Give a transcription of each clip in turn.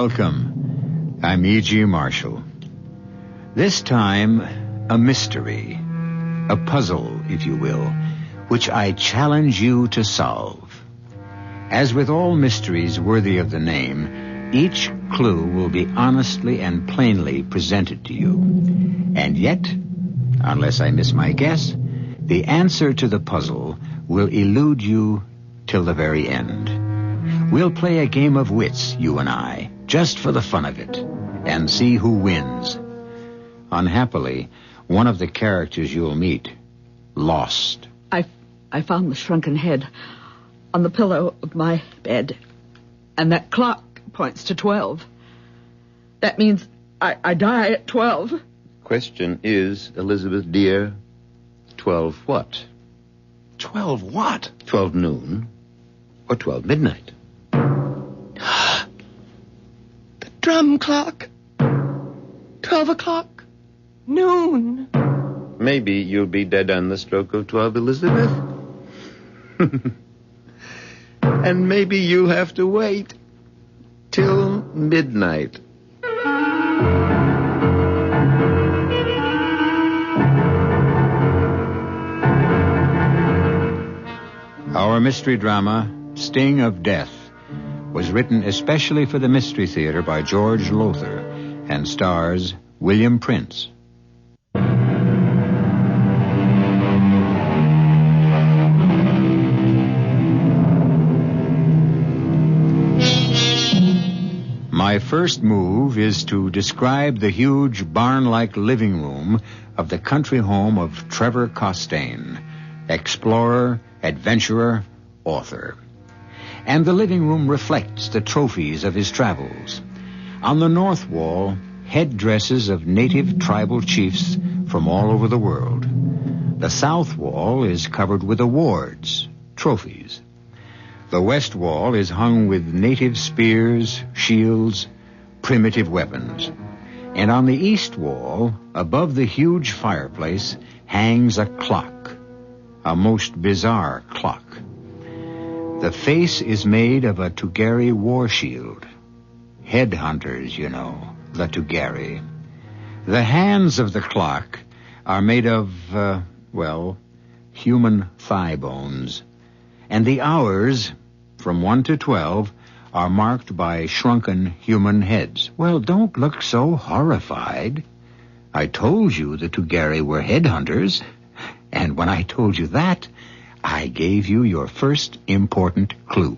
Welcome. I'm E.G. Marshall. This time, a mystery, a puzzle, if you will, which I challenge you to solve. As with all mysteries worthy of the name, each clue will be honestly and plainly presented to you. And yet, unless I miss my guess, the answer to the puzzle will elude you till the very end. We'll play a game of wits, you and I, just for the fun of it, and see who wins. Unhappily, one of the characters you'll meet lost. I found the shrunken head on the pillow of my bed, and that clock points to 12. That means I die at 12. Question is, Elizabeth dear, 12 what? 12 what? 12 noon or 12 midnight. The drum clock. 12 o'clock. Noon. Maybe you'll be dead on the stroke of 12, Elizabeth. And maybe you'll have to wait till midnight. Our mystery drama, Sting of Death, was written especially for the Mystery Theater by George Lothar and stars William Prince. My first move is to describe the huge barn-like living room of the country home of Trevor Constaine, explorer, adventurer, author. And the living room reflects the trophies of his travels. On the north wall, headdresses of native tribal chiefs from all over the world. The south wall is covered with awards, trophies. The west wall is hung with native spears, shields, primitive weapons. And on the east wall, above the huge fireplace, hangs a clock, a most bizarre clock. The face is made of a Tugari war shield. Headhunters, you know, the Tugari. The hands of the clock are made of, human thigh bones. And the hours, from 1 to 12, are marked by shrunken human heads. Well, don't look so horrified. I told you the Tugari were headhunters, and when I told you that, I gave you your first important clue.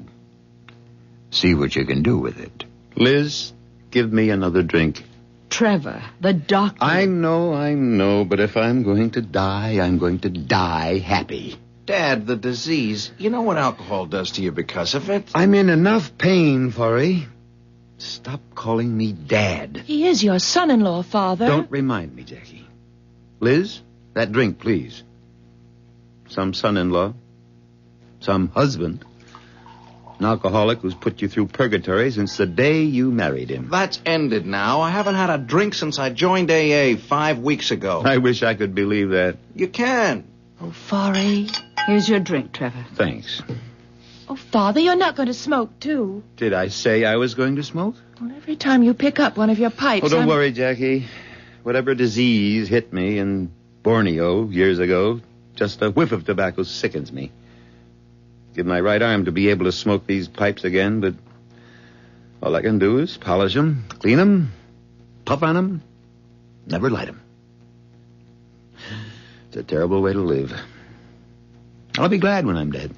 See what you can do with it. Liz, give me another drink. Trevor, the doctor. I know, but if I'm going to die, I'm going to die happy. Dad, the disease. You know what alcohol does to you because of it? I'm in enough pain, Forey. Stop calling me Dad. He is your son-in-law, Father. Don't remind me, Jackie. Liz, that drink, please. Some son-in-law. Some husband. An alcoholic who's put you through purgatory since the day you married him. That's ended now. I haven't had a drink since I joined AA 5 weeks ago. I wish I could believe that. You can. Oh, Forey. Here's your drink, Trevor. Thanks. Oh, Father, you're not going to smoke, too. Did I say I was going to smoke? Well, every time you pick up one of your pipes, Oh, don't worry, Jackie. Whatever disease hit me in Borneo years ago, just a whiff of tobacco sickens me. Give my right arm to be able to smoke these pipes again, but all I can do is polish them, clean them, puff on them, never light them. It's a terrible way to live. I'll be glad when I'm dead.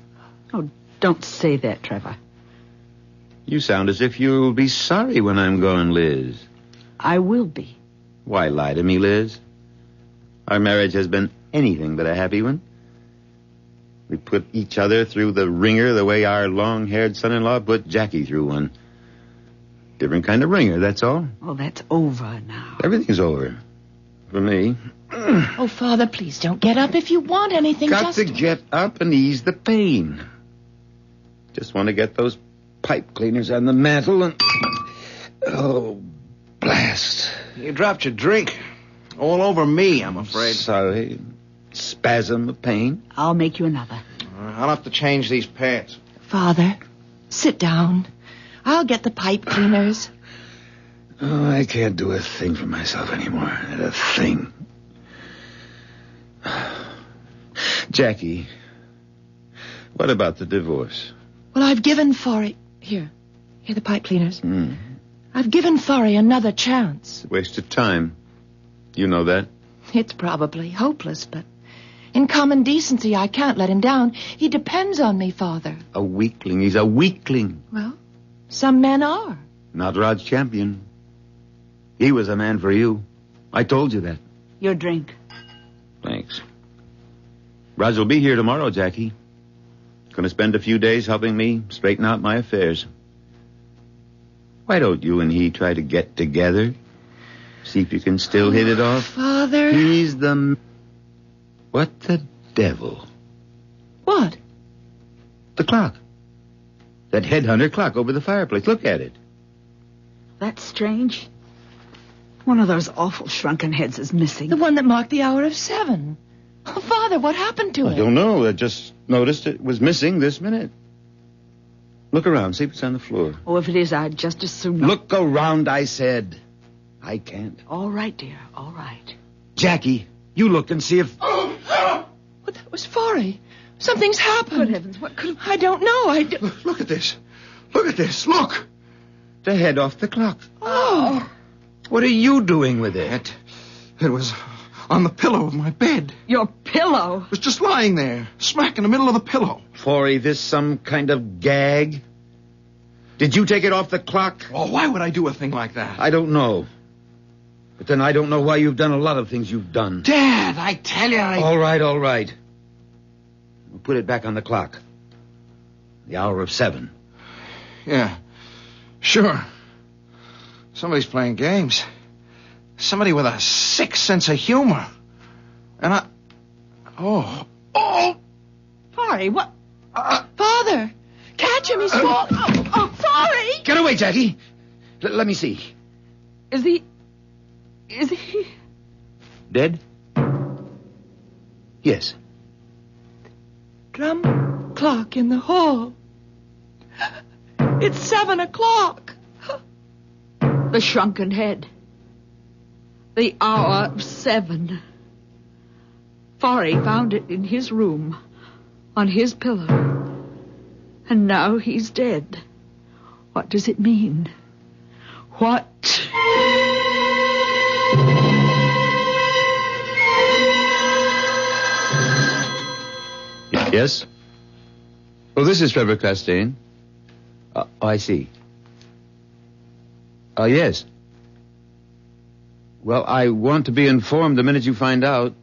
Oh, don't say that, Trevor. You sound as if you'll be sorry when I'm gone, Liz. I will be. Why lie to me, Liz? Our marriage has been anything but a happy one. We put each other through the ringer the way our long-haired son-in-law put Jackie through one. Different kind of ringer, that's all. Oh, that's over now. Everything's over. For me. Oh, Father, please don't get up. If you want anything, Got to get up and ease the pain. Just want to get those pipe cleaners on the mantel and... Oh, blast. You dropped your drink. All over me, I'm afraid. Sorry. Spasm of pain. I'll make you another. I'll have to change these pants. Father, sit down. I'll get the pipe cleaners. Oh, I can't do a thing for myself anymore. Not a thing. Jackie, what about the divorce? Well, I've given Forry... Here the pipe cleaners. I've given Forry another chance. Waste of time. You know that? It's probably hopeless, but in common decency, I can't let him down. He depends on me, Father. A weakling. He's a weakling. Well, some men are. Not Rod's champion. He was a man for you. I told you that. Your drink. Thanks. Raj will be here tomorrow, Jackie. Going to spend a few days helping me straighten out my affairs. Why don't you and he try to get together? See if you can still hit it off? Father... He's the... What the devil? What? The clock. That headhunter clock over the fireplace. Look at it. That's strange. One of those awful shrunken heads is missing. The one that marked the hour of 7. Oh, Father, what happened to it? I don't know. I just noticed it was missing this minute. Look around. See if it's on the floor. Oh, if it is, I'd just as soon... Look around, I said. I can't. All right, dear. All right. Jackie, you look and see if... Well, that was Forry. Something's happened. Good heavens, what could have... I don't know. Look at this. Look at this. Look. The head off the clock. Oh. What are you doing with it? It was on the pillow of my bed. Your pillow? It was just lying there, smack in the middle of the pillow. Forry, this some kind of gag? Did you take it off the clock? Oh, why would I do a thing like that? I don't know. But then I don't know why you've done a lot of things you've done. Dad, I tell you, All right. We'll put it back on the clock. The hour of 7. Yeah, sure. Somebody's playing games. Somebody with a sick sense of humor. And I... Oh! Forry, what... Father, catch him. He's falling. Oh, Forry! Get away, Jackie. Let me see. Is he... Dead? Yes. Drum clock in the hall. It's 7 o'clock. The shrunken head. The hour of 7. Forry found it in his room, on his pillow. And now he's dead. What does it mean? What? Yes? Oh, this is Trevor Constaine. I see. Yes. Well, I want to be informed the minute you find out.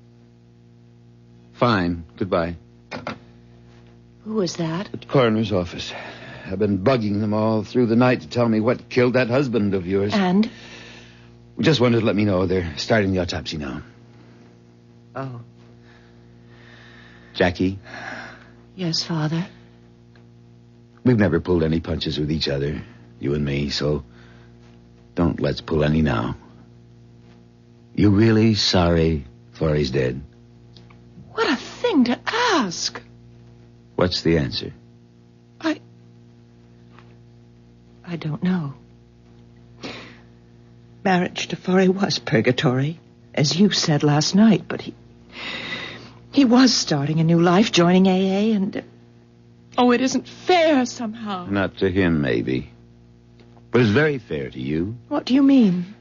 Fine. Goodbye. Who was that? At the coroner's office. I've been bugging them all through the night to tell me what killed that husband of yours. And? Just wanted to let me know they're starting the autopsy now. Oh. Jackie? Yes, Father. We've never pulled any punches with each other, you and me, so don't let's pull any now. You really sorry Forry's dead? What a thing to ask. What's the answer? I don't know. Marriage to Forry was purgatory, as you said last night, but he was starting a new life, joining AA, and... Oh, it isn't fair somehow. Not to him, maybe. But it's very fair to you. What do you mean?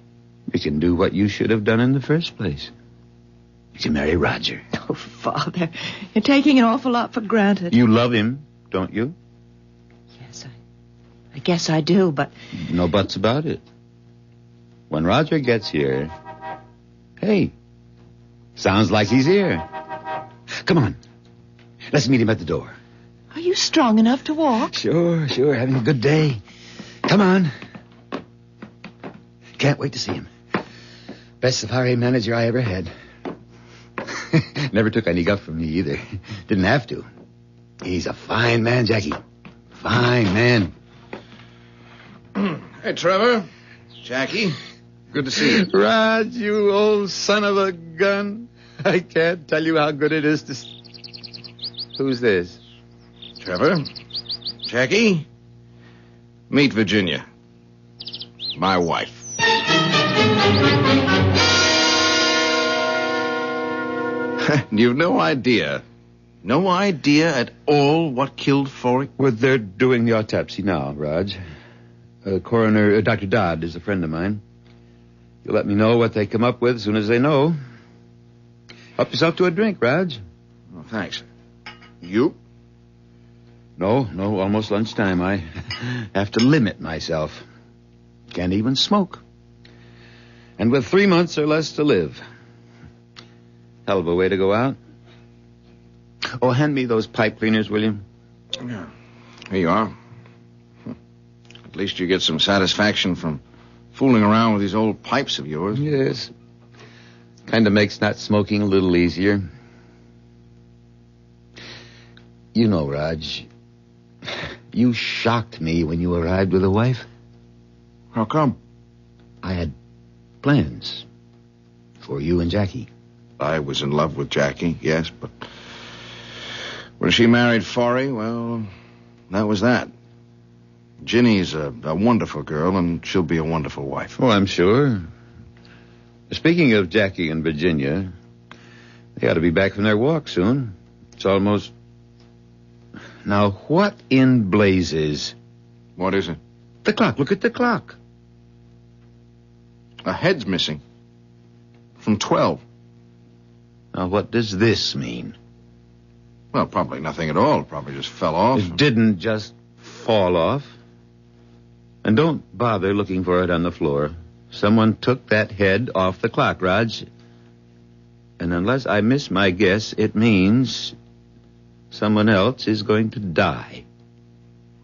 You can do what you should have done in the first place. You can marry Roger. Oh, Father, you're taking an awful lot for granted. You love him, don't you? Yes, I guess I do, but... No buts about it. When Roger gets here... Hey, sounds like he's here. Come on. Let's meet him at the door. Are you strong enough to walk? Sure. Having a good day. Come on. Can't wait to see him. Best safari manager I ever had. Never took any guff from me either. Didn't have to. He's a fine man, Jackie. Fine man. Hey, Trevor. Jackie. Good to see you. Raj, you old son of a gun. I can't tell you how good it is to... Who's this? Trevor. Jackie. Meet Virginia. My wife. You've no idea. No idea at all what killed Forey? Well, they're doing the autopsy now, Raj. Coroner, Dr. Dodd is a friend of mine. You'll let me know what they come up with as soon as they know. Help yourself to a drink, Raj. Oh, thanks. You? No, almost lunchtime. I have to limit myself. Can't even smoke. And with 3 months or less to live. Hell of a way to go out. Oh, hand me those pipe cleaners, will you? Yeah. Here you are. At least you get some satisfaction from fooling around with these old pipes of yours. Yes. Kind of makes not smoking a little easier. You know, Raj, you shocked me when you arrived with a wife. How come? I had plans for you and Jackie. I was in love with Jackie, yes, but when she married Forey, well, that was that. Ginny's a wonderful girl, and she'll be a wonderful wife. Oh, I'm sure. Speaking of Jackie and Virginia, they ought to be back from their walk soon. It's almost... Now, what in blazes? What is it? The clock. Look at the clock. A head's missing. From 12. Now, what does this mean? Well, probably nothing at all. It probably just fell off. It didn't just fall off. And don't bother looking for it on the floor. Someone took that head off the clock, Raj. And unless I miss my guess, it means someone else is going to die.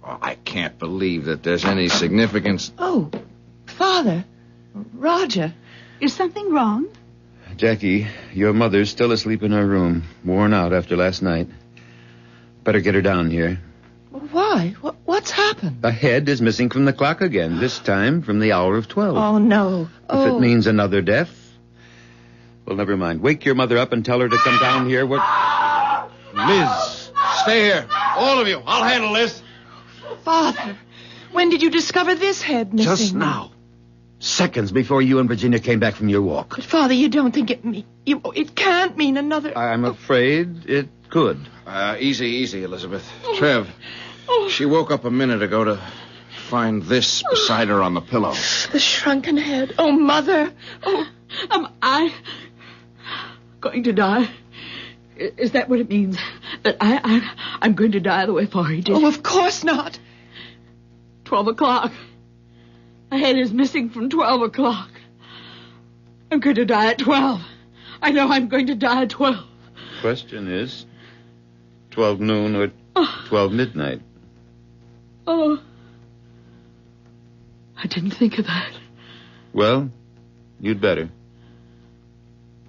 Oh, I can't believe that there's any significance. Oh, Father. Roger. Is something wrong? Jackie, your mother's still asleep in her room, worn out after last night. Better get her down here. Why? What's happened? A head is missing from the clock again, this time from the hour of 12. Oh, no. If it means another death, well, never mind. Wake your mother up and tell her to come down here. Liz, stay here. All of you. I'll handle this. Father, when did you discover this head missing? Just now. Seconds before you and Virginia came back from your walk. But, Father, you don't think it can't mean another... I'm afraid it could. Easy, Elizabeth. Trev, she woke up a minute ago to find this beside her on the pillow. The shrunken head. Oh, Mother. Oh, Am I going to die? Is that what it means? That I'm going to die the way Forey did? Oh, of course not. 12 o'clock. My head is missing from 12 o'clock. I'm going to die at 12. I know I'm going to die at 12. Question is, 12 noon or 12 midnight? Oh. I didn't think of that. Well, you'd better.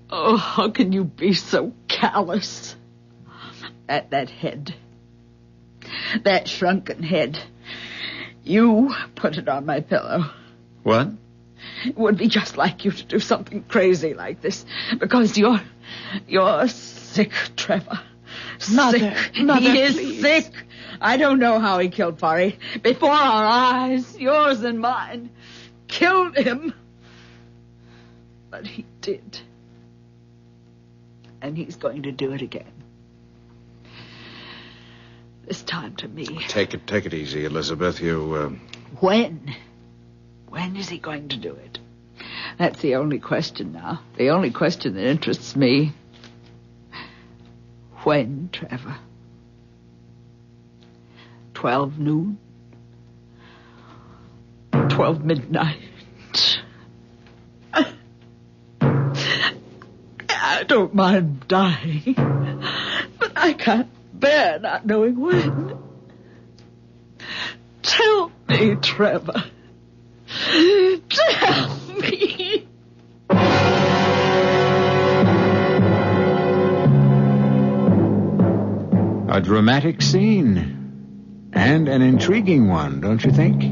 Oh, how can you be so callous? That head. That shrunken head. You put it on my pillow. What? It would be just like you to do something crazy like this. Because you're sick, Trevor. Mother, He is please. sick. I don't know how he killed Forey. Before our eyes, yours and mine. Killed him. But he did. And he's going to do it again. This time to me. Take it easy, Elizabeth. You, When? When is he going to do it? That's the only question now. The only question that interests me. When, Trevor? 12 noon? 12 midnight? I don't mind dying, but I can't bear not knowing when. Tell me, Trevor. Tell me. A dramatic scene. And an intriguing one, don't you think?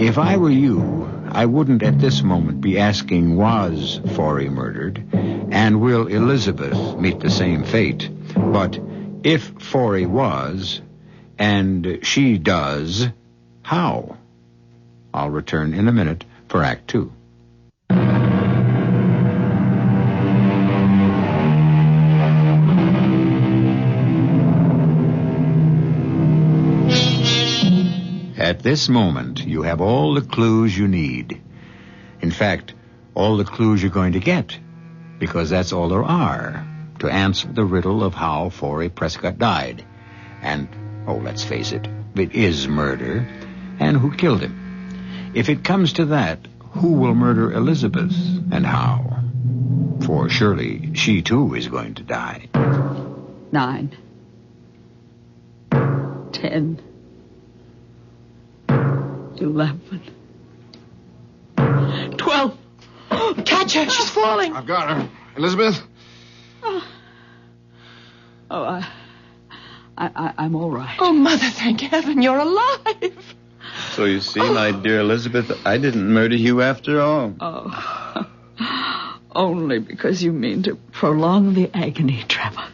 If I were you, I wouldn't at this moment be asking, was Forey murdered? And will Elizabeth meet the same fate? But if Forey was, and she does, how? I'll return in a minute for Act 2. At this moment, you have all the clues you need. In fact, all the clues you're going to get, because that's all there are to answer the riddle of how Forey Prescott died. And, let's face it is murder, and who killed him. If it comes to that, who will murder Elizabeth, and how? For surely she too is going to die. 9, 10, 11, 12. Catch her. She's falling. I've got her. Elizabeth? I'm all right. Oh, Mother, thank heaven you're alive. So you see, my dear Elizabeth, I didn't murder you after all. Oh, only because you mean to prolong the agony, Trevor.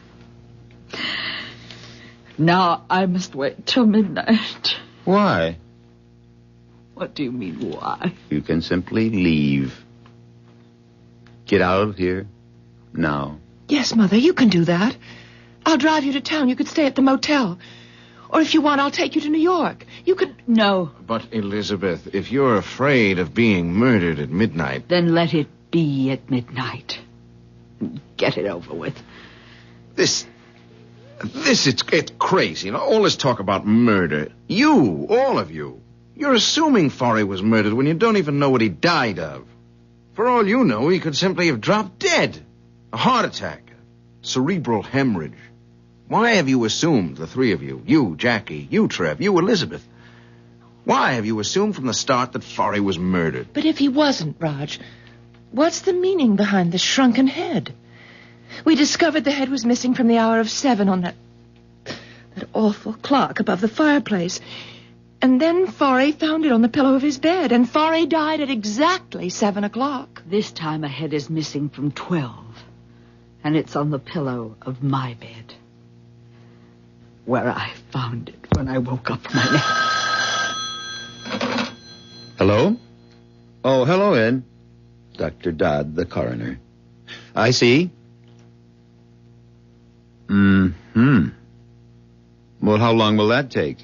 Now I must wait till midnight. Why? What do you mean, why? You can simply leave. Get out of here now. Yes, Mother, you can do that. I'll drive you to town. You could stay at the motel. Or if you want, I'll take you to New York. You could... No. But, Elizabeth, if you're afraid of being murdered at midnight... Then let it be at midnight. Get it over with. It's crazy. All this talk about murder. You, all of you. You're assuming Forey was murdered when you don't even know what he died of. For all you know, he could simply have dropped dead. A heart attack. Cerebral hemorrhage. Why have you assumed, the three of you, you, Jackie, you, Trev, you, Elizabeth, why have you assumed from the start that Forey was murdered? But if he wasn't, Raj, what's the meaning behind the shrunken head? We discovered the head was missing from the hour of 7 on that awful clock above the fireplace. And then Forey found it on the pillow of his bed, and Forey died at exactly 7 o'clock. This time a head is missing from 12, and it's on the pillow of my bed, where I found it when I woke up from my nap. Hello? Oh, hello, Ed. Dr. Dodd, the coroner. I see. Mm-hmm. Well, how long will that take?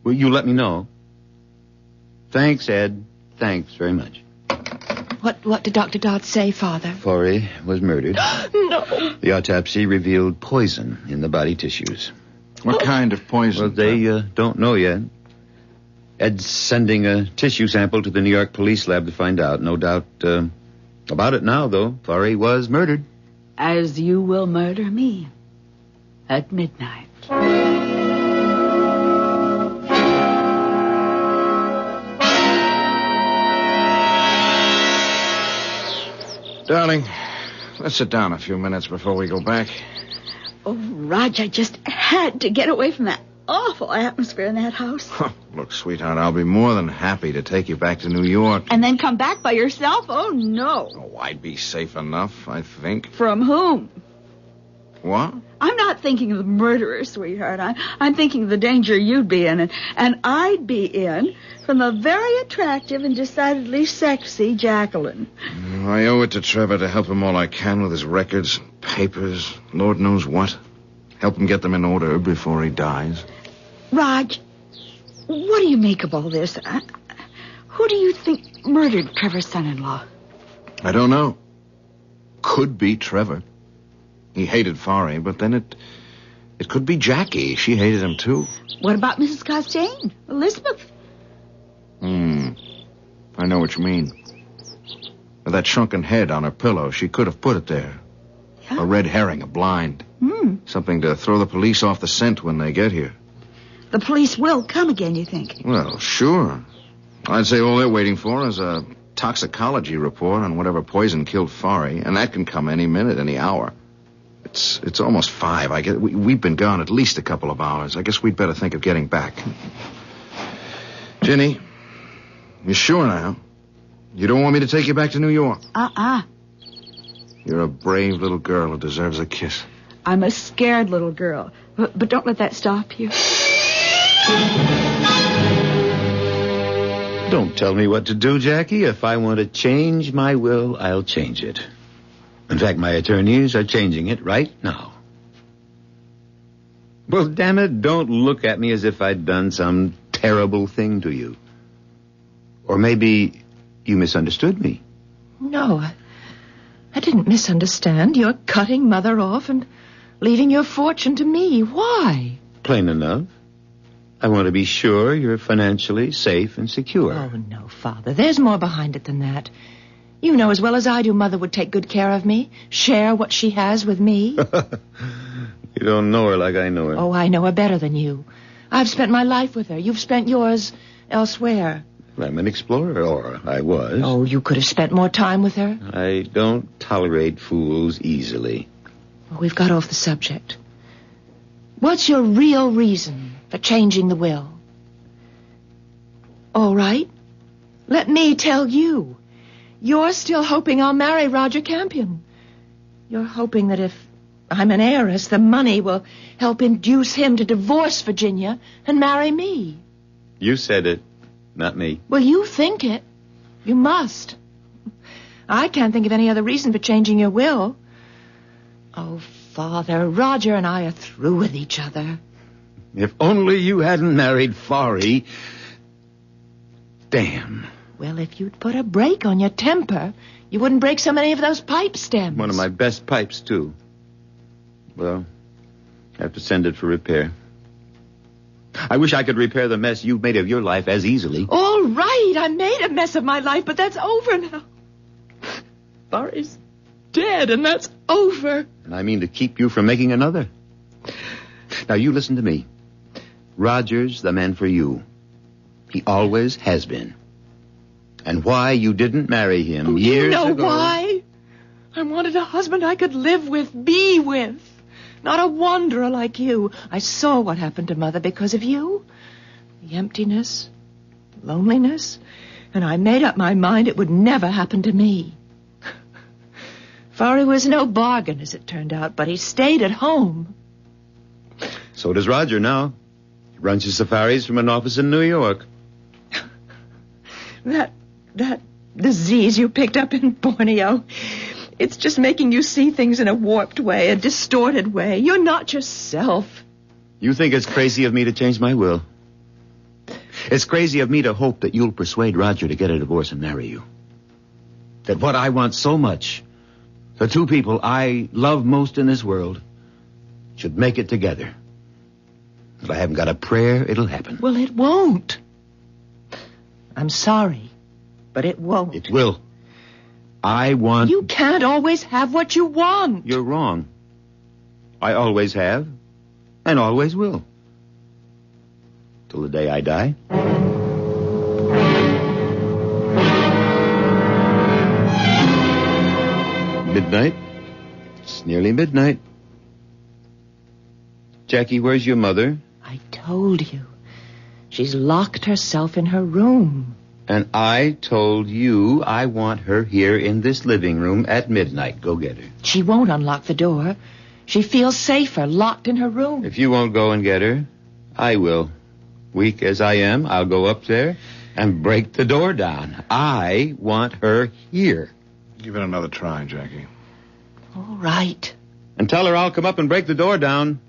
Will you let me know? Thanks, Ed. Thanks very much. What did Dr. Dodd say, Father? Forey was murdered. No. The autopsy revealed poison in the body tissues. What kind of poison? Well, they don't know yet. Ed's sending a tissue sample to the New York police lab to find out. No doubt about it now, though. Forey was murdered. As you will murder me at midnight. Darling, let's sit down a few minutes before we go back. Oh, Raj, I just had to get away from that awful atmosphere in that house. Look, sweetheart, I'll be more than happy to take you back to New York. And then come back by yourself? Oh, no. Oh, I'd be safe enough, I think. From whom? What? I'm not thinking of the murderer, sweetheart. I'm thinking of the danger you'd be in, and I'd be in from the very attractive and decidedly sexy Jacqueline. I owe it to Trevor to help him all I can with his records, papers, Lord knows what. Help him get them in order before he dies. Raj, what do you make of all this? Who do you think murdered Trevor's son-in-law? I don't know. Could be Trevor. He hated Forey, but then it could be Jackie. She hated him, too. What about Mrs. Constaine? Elizabeth? I know what you mean. With that shrunken head on her pillow, she could have put it there. Yeah. A red herring, a blind. Something to throw the police off the scent when they get here. The police will come again, you think? Well, sure. I'd say all they're waiting for is a toxicology report on whatever poison killed Forey, and that can come any minute, any hour. It's almost 5. We've been gone at least a couple of hours. I guess we'd better think of getting back. Ginny, you sure now? You don't want me to take you back to New York? You're a brave little girl who deserves a kiss. I'm a scared little girl, but don't let that stop you. Don't tell me what to do, Jackie. If I want to change my will, I'll change it. In fact, my attorneys are changing it right now. Well, damn it, don't look at me as if I'd done some terrible thing to you. Or maybe you misunderstood me. No, I didn't misunderstand. You're cutting Mother off and leaving your fortune to me. Why? Plain enough. I want to be sure you're financially safe and secure. Oh, no, Father. There's more behind it than that. You know as well as I do Mother would take good care of me, share what she has with me. You don't know her like I know her. Oh, I know her better than you. I've spent my life with her. You've spent yours elsewhere. I'm an explorer, or I was. Oh, you could have spent more time with her. I don't tolerate fools easily. Well, we've got off the subject. What's your real reason for changing the will? All right. Let me tell you. You're still hoping I'll marry Roger Campion. You're hoping that if I'm an heiress, the money will help induce him to divorce Virginia and marry me. You said it, not me. Well, you think it. You must. I can't think of any other reason for changing your will. Oh, Father, Roger and I are through with each other. If only you hadn't married Forry. Damn. Well, if you'd put a brake on your temper, you wouldn't break so many of those pipe stems. One of my best pipes, too. Well, I have to send it for repair. I wish I could repair the mess you've made of your life as easily. All right, I made a mess of my life, but that's over now. Forry's dead, and that's over. And I mean to keep you from making another. Now, you listen to me. Roger's the man for you. He always has been. And why you didn't marry him years ago... You know why? I wanted a husband I could live with, be with. Not a wanderer like you. I saw what happened to Mother because of you. The emptiness, loneliness. And I made up my mind it would never happen to me. Forry was no bargain, as it turned out, but he stayed at home. So does Roger now. He runs his safaris from an office in New York. That disease you picked up in Borneo, it's just making you see things in a warped way, a distorted way. You're not yourself. You think it's crazy of me to change my will? It's crazy of me to hope that you'll persuade Roger to get a divorce and marry you. That what I want so much, the two people I love most in this world, should make it together. If I haven't got a prayer, it'll happen. Well, it won't. I'm sorry, but it won't. It will. I want... You can't always have what you want. You're wrong. I always have, and always will. Till the day I die. Midnight. It's nearly midnight. Jackie, where's your mother? I told you. She's locked herself in her room. And I told you I want her here in this living room at midnight. Go get her. She won't unlock the door. She feels safer locked in her room. If you won't go and get her, I will. Weak as I am, I'll go up there and break the door down. I want her here. Give it another try, Jackie. All right. And tell her I'll come up and break the door down.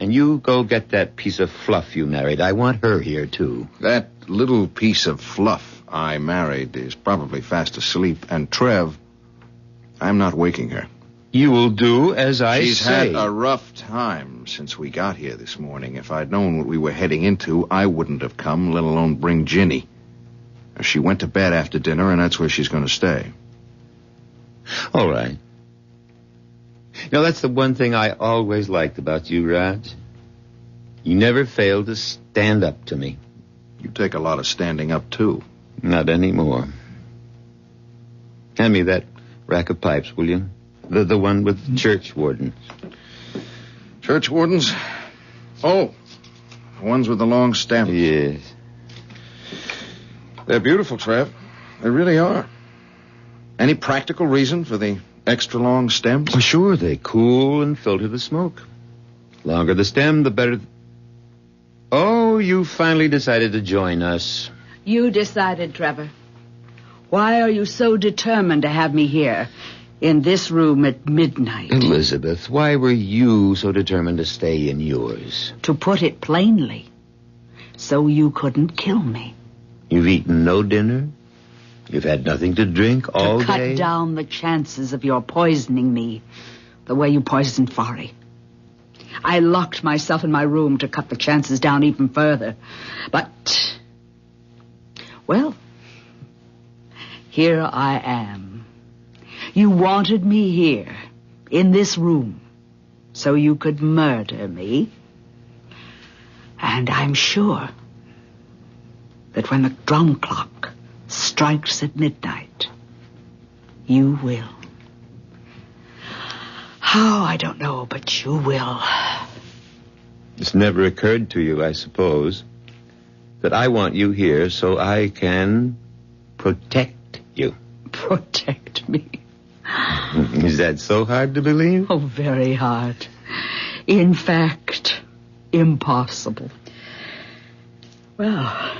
And you go get that piece of fluff you married. I want her here, too. That little piece of fluff I married is probably fast asleep. And Trev, I'm not waking her. You will do as I say. She's had a rough time since we got here this morning. If I'd known what we were heading into, I wouldn't have come, let alone bring Ginny. She went to bed after dinner, and that's where she's going to stay. All right. Now, that's the one thing I always liked about you, Raj. You never failed to stand up to me. You take a lot of standing up, too. Not anymore. Hand me that rack of pipes, will you? The one with church wardens. Church wardens? Oh, the ones with the long stems. Yes. They're beautiful, Trev. They really are. Any practical reason for the extra long stems? Oh, sure, they cool and filter the smoke. Longer the stem, the better... Oh, you finally decided to join us. You decided, Trevor. Why are you so determined to have me here? In this room at midnight. Elizabeth, why were you so determined to stay in yours? To put it plainly, so you couldn't kill me. You've eaten no dinner? You've had nothing to drink all day? To day? cut down the chances of your poisoning me the way you poisoned Forry. I locked myself in my room to cut the chances down even further. But, well, here I am. You wanted me here, in this room, so you could murder me. And I'm sure that when the drum clock strikes at midnight, you will. How, I don't know, but you will. It's never occurred to you, I suppose, that I want you here so I can protect you. Protect me? Is that so hard to believe? Oh, very hard. In fact, impossible. Well,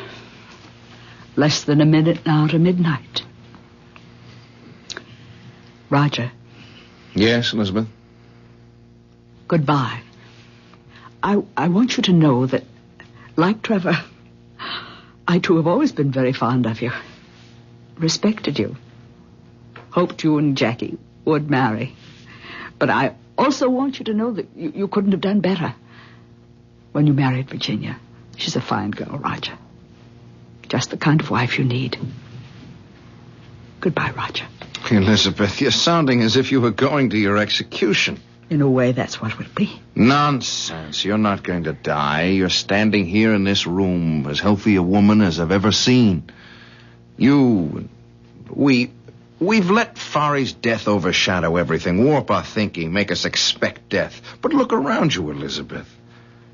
less than a minute now to midnight. Roger. Yes, Elizabeth? Goodbye. I want you to know that, like Trevor, I too have always been very fond of you. Respected you. Hoped you and Jackie would marry. But I also want you to know that you couldn't have done better when you married Virginia. She's a fine girl, Roger. Just the kind of wife you need. Goodbye, Roger. Elizabeth, you're sounding as if you were going to your execution. In a way, that's what it will be. Nonsense. You're not going to die. You're standing here in this room, as healthy a woman as I've ever seen. We've let Forry's death overshadow everything, warp our thinking, make us expect death. But look around you, Elizabeth.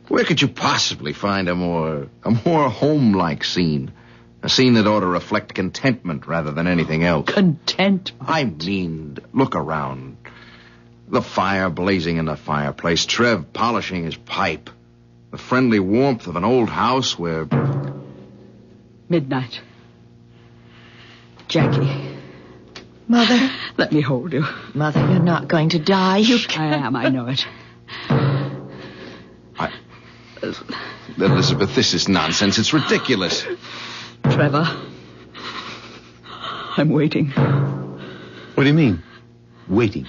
Where could you possibly find a more home-like scene? A scene that ought to reflect contentment rather than anything else. Contentment? I mean, look around. The fire blazing in the fireplace, Trev polishing his pipe, the friendly warmth of an old house where... Midnight. Jackie. Mother. Let me hold you. Mother, you're not going to die. I am, I know it. Elizabeth, this is nonsense. It's ridiculous. Trevor, I'm waiting. What do you mean, waiting?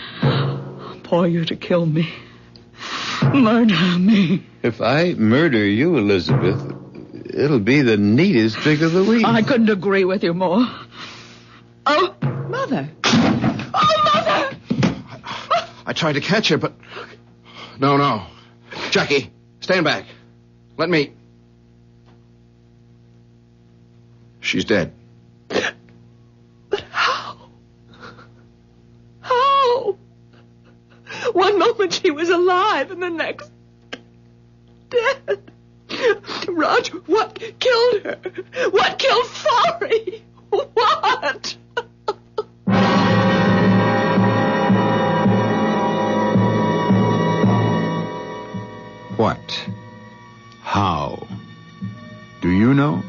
For you to kill me. Murder me. If I murder you, Elizabeth, it'll be the neatest trick of the week. I couldn't agree with you more. Oh, Mother. Oh, Mother! I tried to catch her, but... No. Jackie, stand back. Let me... She's dead. But how? How? One moment she was alive and the next... dead. Roger, what killed her? What killed Forry? What? What? How? Do you know?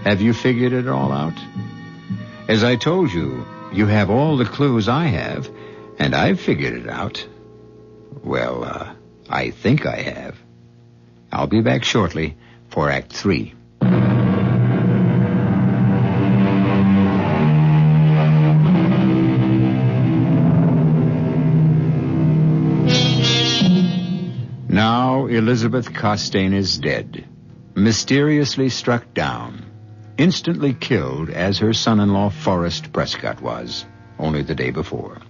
Have you figured it all out? As I told you, you have all the clues I have, and I've figured it out. Well, I think I have. I'll be back shortly for Act 3. Now Elizabeth Constaine is dead, mysteriously struck down, instantly killed as her son-in-law Forrest Prescott was, only the day before.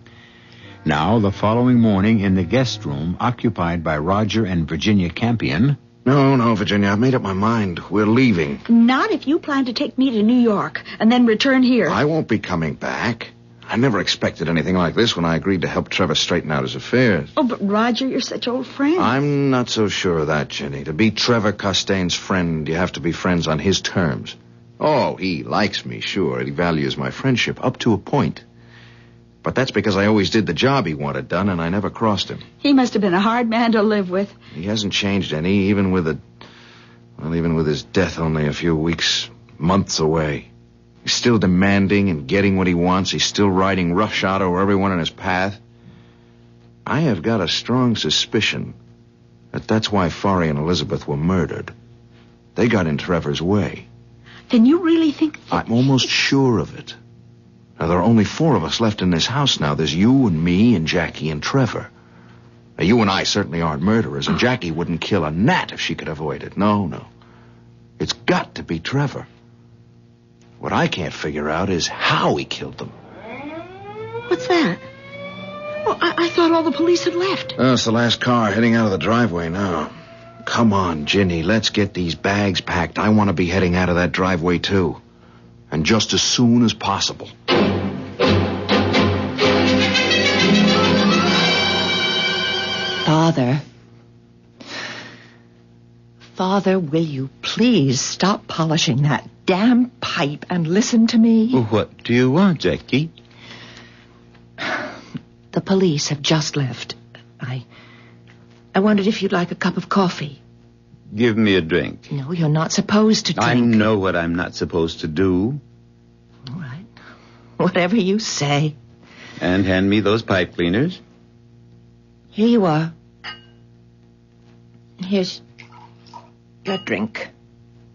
Now, the following morning in the guest room occupied by Roger and Virginia Campion... No, Virginia, I've made up my mind. We're leaving. Not if you plan to take me to New York and then return here. I won't be coming back. I never expected anything like this when I agreed to help Trevor straighten out his affairs. Oh, but Roger, you're such old friends. I'm not so sure of that, Jenny. To be Trevor Constaine's friend, you have to be friends on his terms. Oh, he likes me, sure. He values my friendship up to a point. But that's because I always did the job he wanted done, and I never crossed him. He must have been a hard man to live with. He hasn't changed any, even with his death only a few weeks, months away. He's still demanding and getting what he wants. He's still riding roughshod over everyone in his path. I have got a strong suspicion that that's why Forey and Elizabeth were murdered. They got in Trevor's way. Then you really think... I'm almost sure of it. Now, there are only 4 of us left in this house now. There's you and me and Jackie and Trevor. Now, you and I certainly aren't murderers, and Jackie wouldn't kill a gnat if she could avoid it. No. It's got to be Trevor. What I can't figure out is how he killed them. What's that? Well, I thought all the police had left. Oh, it's the last car heading out of the driveway now. Come on, Ginny, let's get these bags packed. I want to be heading out of that driveway, too. And just as soon as possible. Father, will you please stop polishing that damn pipe and listen to me? What do you want, Jackie? The police have just left. I wondered if you'd like a cup of coffee. Give me a drink. No, you're not supposed to drink. I know what I'm not supposed to do. All right. Whatever you say. And hand me those pipe cleaners. Here you are. Here's your drink.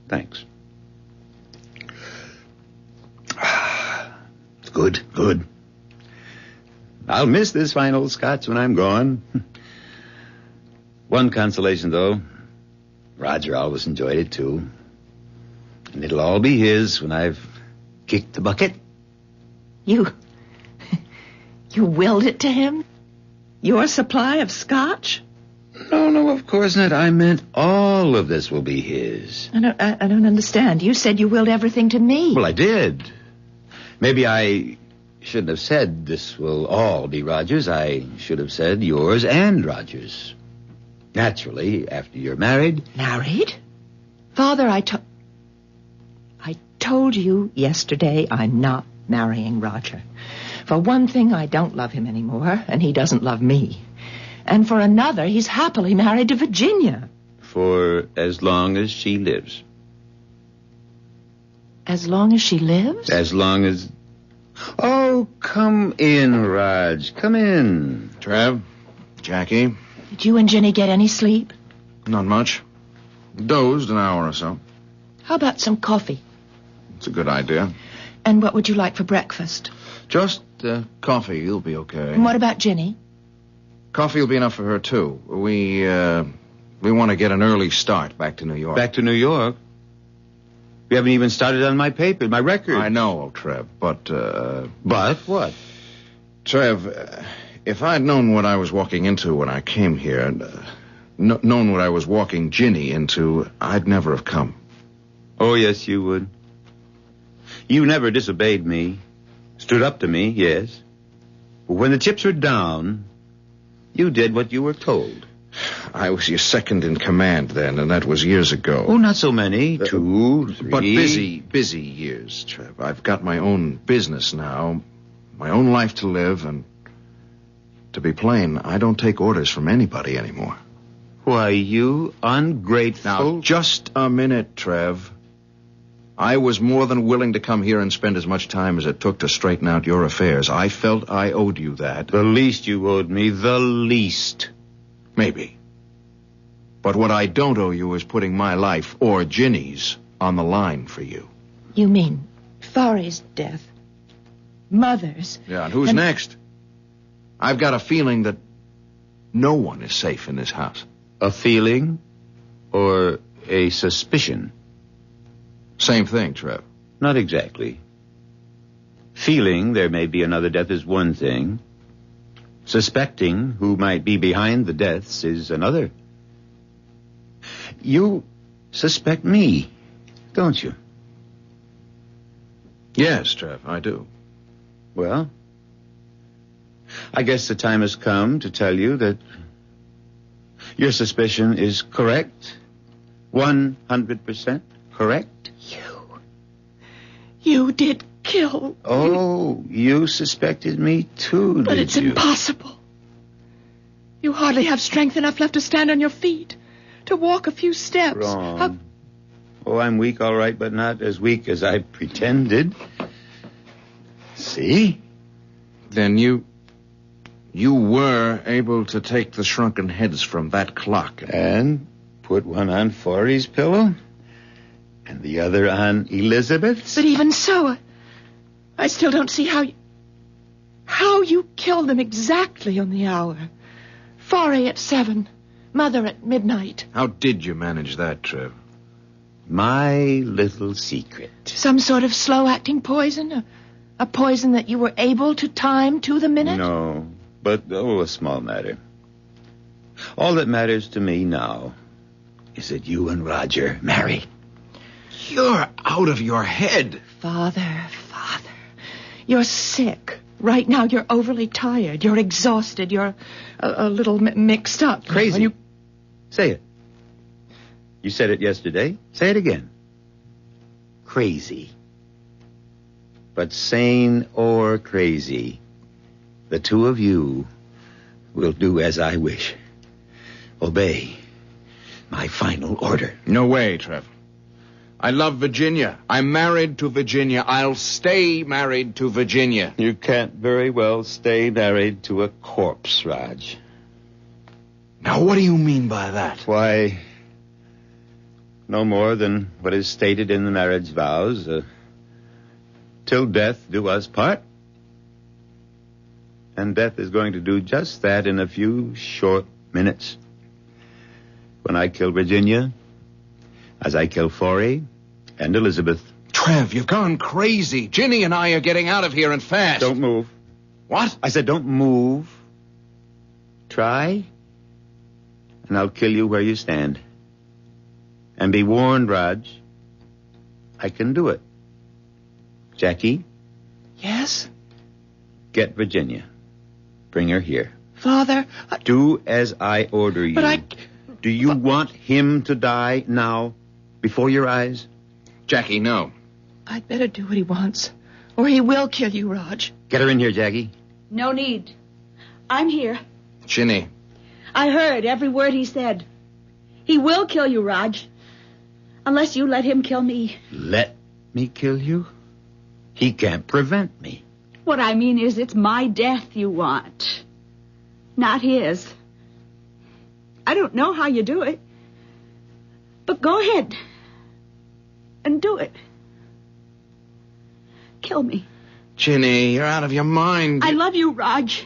Thanks. It's good. I'll miss this fine old scotch when I'm gone. One consolation, though. Roger always enjoyed it, too. And it'll all be his when I've kicked the bucket. You willed it to him? Your supply of scotch? No, of course not. I meant all of this will be his. I don't understand. You said you willed everything to me. Well, I did. Maybe I shouldn't have said this will all be Roger's. I should have said yours and Roger's. Naturally, after you're married. Married? Father, I told you yesterday I'm not marrying Roger. For one thing, I don't love him anymore, and he doesn't love me. And for another, he's happily married to Virginia. For as long as she lives. As long as she lives? As long as... Oh, come in, Raj. Come in. Trev, Jackie. Did you and Ginny get any sleep? Not much. Dozed an hour or so. How about some coffee? It's a good idea. And what would you like for breakfast? Just coffee. You'll be okay. And what about Ginny? Coffee will be enough for her, too. We want to get an early start back to New York. Back to New York? We haven't even started on my paper, my record. I know, Trev, but... But what? Trev, if I'd known what I was walking into when I came here, known what I was walking Ginny into, I'd never have come. Oh, yes, you would. You never disobeyed me. Stood up to me, yes. But when the chips were down, you did what you were told. I was your second in command then, and that was years ago. Oh, not so many. 2, 3. But busy years, Trev. I've got my own business now, my own life to live, and to be plain, I don't take orders from anybody anymore. Why, you ungrateful... Now, just a minute, Trev. I was more than willing to come here and spend as much time as it took to straighten out your affairs. I felt I owed you that. The least you owed me, the least. Maybe. But what I don't owe you is putting my life, or Ginny's, on the line for you. You mean Forey's death? Mother's? Yeah, and who's next? I've got a feeling that no one is safe in this house. A feeling or a suspicion? Same thing, Trev. Not exactly. Feeling there may be another death is one thing. Suspecting who might be behind the deaths is another. You suspect me, don't you? Yes, Trev, I do. Well, I guess the time has come to tell you that your suspicion is correct. 100% correct. You did kill. Oh, you suspected me too, but it's impossible. You hardly have strength enough left to stand on your feet, to walk a few steps. Wrong. Oh, I'm weak, all right, but not as weak as I pretended. See? Then you were able to take the shrunken heads from that clock. And put one on Forey's pillow and the other on Elizabeth's. But even so, I still don't see how you killed them exactly on the hour. Forey at 7, Mother at midnight. How did you manage that, Trev? My little secret. Some sort of slow-acting poison? A poison that you were able to time to the minute? No, but a small matter. All that matters to me now is that you and Roger marry. You're out of your head. Father. You're sick. Right now you're overly tired. You're exhausted. You're a little mixed up. Crazy. You... Say it. You said it yesterday. Say it again. Crazy. But sane or crazy, the two of you will do as I wish. Obey my final order. No way, Trev. I love Virginia. I'm married to Virginia. I'll stay married to Virginia. You can't very well stay married to a corpse, Raj. Now, what do you mean by that? Why, no more than what is stated in the marriage vows. Till death do us part. And death is going to do just that in a few short minutes. When I kill Virginia, as I kill Forey and Elizabeth. Trev, you've gone crazy. Ginny and I are getting out of here and fast. Don't move. What? I said don't move. Try, and I'll kill you where you stand. And be warned, Raj, I can do it. Jackie? Yes? Get Virginia. Bring her here. Father... Do as I order you. But Do you want him to die now, before your eyes? Jackie, no. I'd better do what he wants, or he will kill you, Raj. Get her in here, Jackie. No need. I'm here. Ginny. I heard every word he said. He will kill you, Raj. Unless you let him kill me. Let me kill you? He can't prevent me. What I mean is it's my death you want. Not his. I don't know how you do it. But go ahead. And do it. Kill me. Ginny, you're out of your mind. I love you, Raj.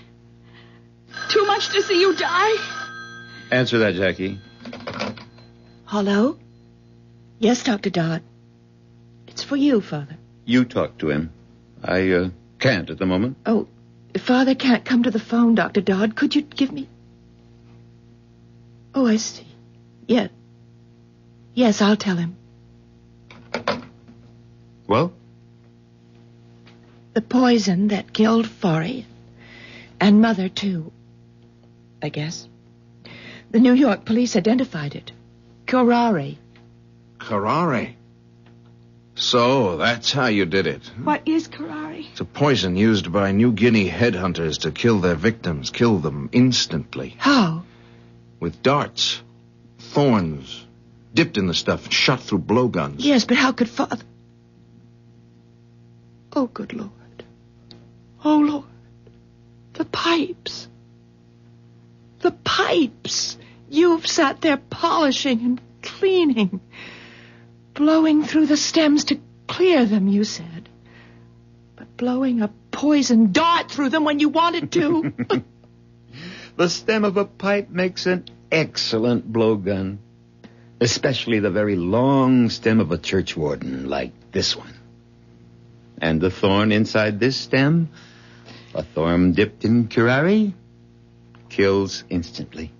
Too much to see you die. Answer that, Jackie. Hello? Yes, Dr. Dodd. It's for you, Father. You talk to him. I can't at the moment. Oh, if Father can't come to the phone, Dr. Dodd, could you give me... Oh, I see. Yeah. Yes, I'll tell him. Well? The poison that killed Forey. And Mother, too. I guess. The New York police identified it. Curare. Curare? So, that's how you did it. What is curare? It's a poison used by New Guinea headhunters to kill their victims, kill them instantly. How? With darts, thorns, dipped in the stuff, shot through blowguns. Yes, but how could Father... Oh, good Lord. Oh, Lord. The pipes. The pipes. You've sat there polishing and cleaning, blowing through the stems to clear them, you said. But blowing a poison dart through them when you wanted to. The stem of a pipe makes an excellent blowgun, especially the very long stem of a churchwarden like this one. And the thorn inside this stem, a thorn dipped in curare, kills instantly.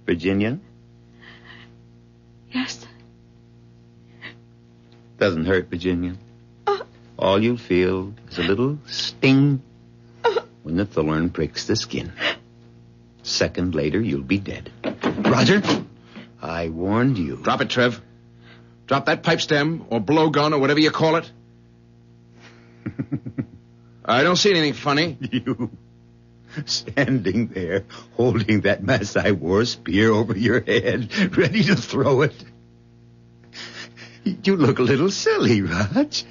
Virginia? Yes. Doesn't hurt, Virginia. All you'll feel is a little sting when the thorn pricks the skin. Second later, you'll be dead. Roger, I warned you. Drop it, Trev. Drop that pipe stem or blowgun or whatever you call it. I don't see anything funny. You standing there holding that Masai war spear over your head, ready to throw it. You look a little silly, Raj.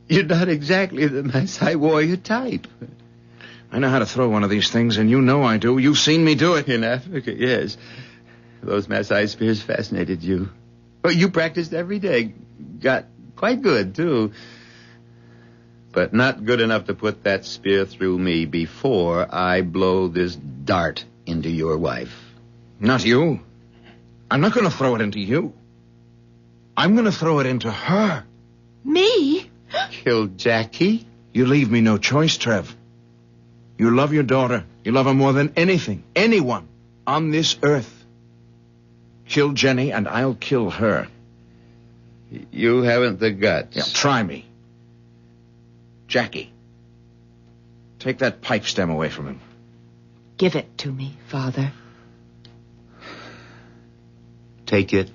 You're not exactly the Maasai warrior type. I know how to throw one of these things, and you know I do. You've seen me do it. In Africa, yes. Those Maasai spears fascinated you. Oh, you practiced every day. Got quite good, too. But not good enough to put that spear through me before I blow this dart into your wife. Not you. I'm not going to throw it into you. I'm going to throw it into her. Me? Kill Jackie? You leave me no choice, Trev. You love your daughter. You love her more than anything, anyone on this earth. Kill Jenny, and I'll kill her. You haven't the guts. Yeah, try me. Jackie, take that pipe stem away from him. Give it to me, Father. Take it.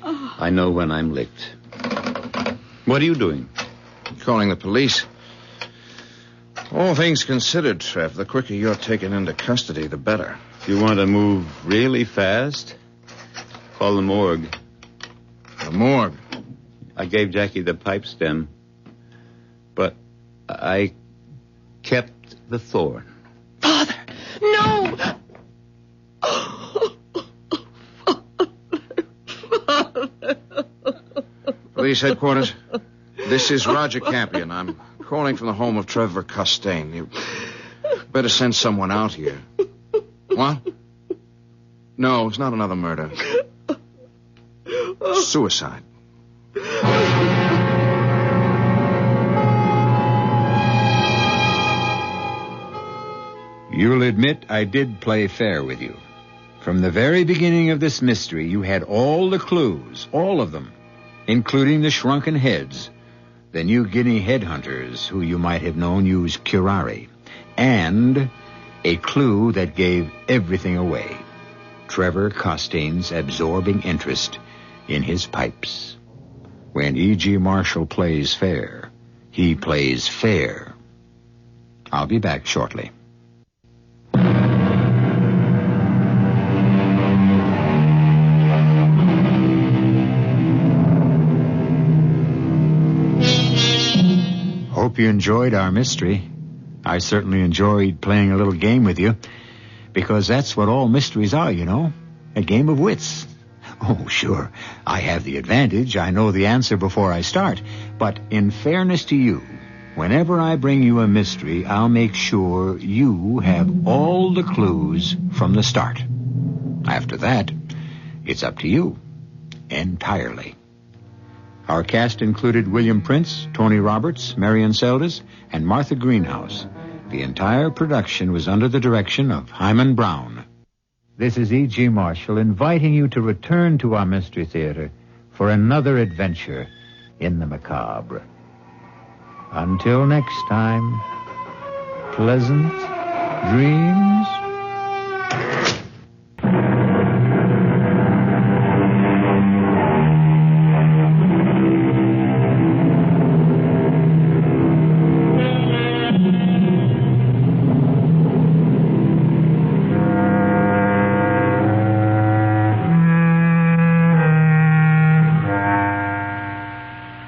I know when I'm licked. What are you doing? Calling the police. All things considered, Trev, the quicker you're taken into custody, the better. If you want to move really fast, call the morgue. The morgue? I gave Jackie the pipe stem, but I kept the thorn. Father, no! Police headquarters. This is Roger Campion. I'm calling from the home of Trevor Constaine. You better send someone out here. What? No, it's not another murder. Suicide. You'll admit I did play fair with you. From the very beginning of this mystery, you had all the clues, all of them, including the shrunken heads, the New Guinea headhunters who you might have known use curare, and a clue that gave everything away, Trevor Constaine's absorbing interest in his pipes. When E.G. Marshall plays fair, he plays fair. I'll be back shortly. Hope you enjoyed our mystery. I certainly enjoyed playing a little game with you, because that's what all mysteries are, you know, a game of wits. Oh, sure, I have the advantage. I know the answer before I start. But in fairness to you, whenever I bring you a mystery, I'll make sure you have all the clues from the start. After that, it's up to you entirely. Our cast included William Prince, Tony Roberts, Marion Seldes, and Martha Greenhouse. The entire production was under the direction of Hyman Brown. This is E.G. Marshall inviting you to return to our Mystery Theater for another adventure in the macabre. Until next time, pleasant dreams.